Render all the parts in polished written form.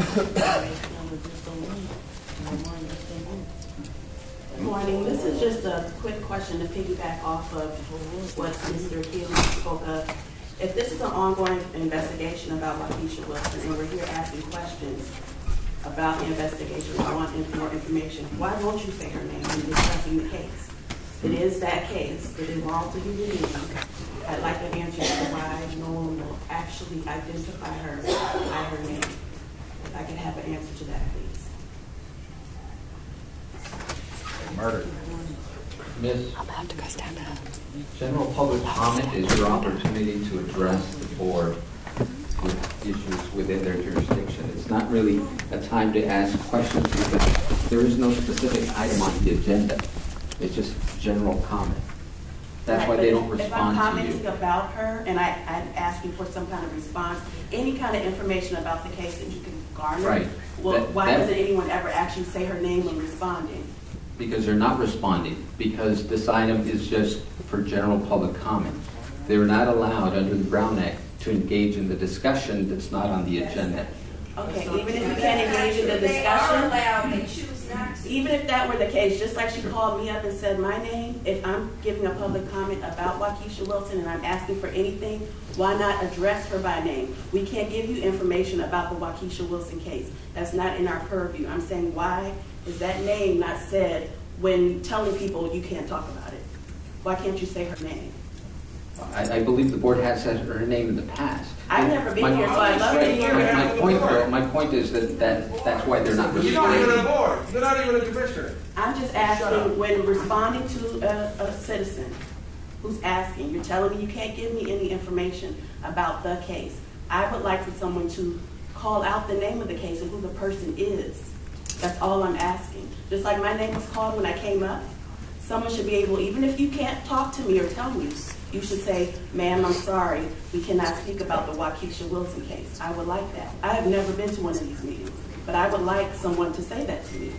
Good morning. This is just a quick question to piggyback off of what Mr. Keeley spoke of. If this is an ongoing investigation about Lakeisha Wilson and we're here asking questions about the investigation, we want more information, why won't you say her name when discussing the case? It is that case. It involves a human being. I'd like an answer to why no one will actually identify her by her name. If I could have an answer to that, please. Murder. Miss, general public comment is your opportunity to address the board with issues within their jurisdiction. It's not really a time to ask questions because there is no specific item on the agenda. It's just general comment. That's why they don't respond to you. If I'm to commenting about her and I'm asking for some kind of response, any kind of information about the case that you can garner, Right. Well, why doesn't anyone ever actually say her name when responding? Because they're not responding, because this item is just for general public comment. They're not allowed under the Brown Act to engage in the discussion that's not on the agenda. Okay, even if you can't engage in the discussion, they choose not to. even if that were the case, just like she called me up and said my name, if I'm giving a public comment about Lakeisha Wilson and I'm asking for anything, why not address her by name? We can't give you information about the Lakeisha Wilson case. That's not in our purview. I'm saying, why is that name not said when telling people you can't talk about it? Why can't you say her name? I believe the board has said her name in the past. I've never been here, so I'd love to hear it. My point is that's why they're not You're not even responding. a board. You're not even a commissioner. I'm just asking, when responding to a citizen who's asking, you're telling me you can't give me any information about the case. I would like for someone to call out the name of the case and who the person is. That's all I'm asking. Just like my name was called when I came up, someone should be able, even if you can't talk to me or tell me, you should say, ma'am, I'm sorry, we cannot speak about the Lakeisha Wilson case. I would like that. I have never been to one of these meetings, but I would like someone to say that to me.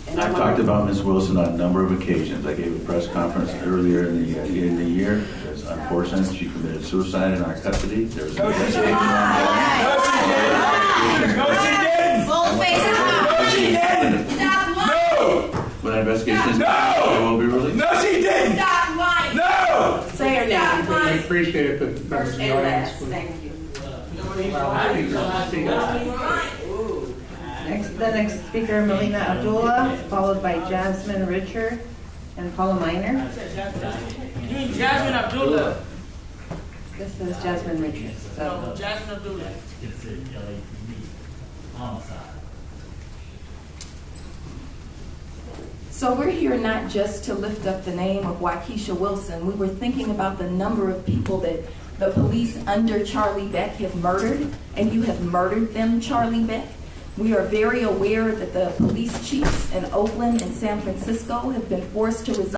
And I've talked about Ms. Wilson on a number of occasions. I gave a press conference earlier in the year. It's unfortunate she committed suicide in our custody. There was an investigation when that investigation is it will be released. No, she didn't. Stop lying. No. Say her name, I please. appreciate it, but First and last, thank you. The next speaker, Melina Abdullah, followed by Jasmine Richard and Paula Miner. Jasmine Abdullah. This is Jasmine Richard. No, Jasmine Abdullah. So we're here not just to lift up the name of Lakeisha Wilson. We were thinking about the number of people that the police under Charlie Beck have murdered, and you have murdered them, Charlie Beck. We are very aware that the police chiefs in Oakland and San Francisco have been forced to resign.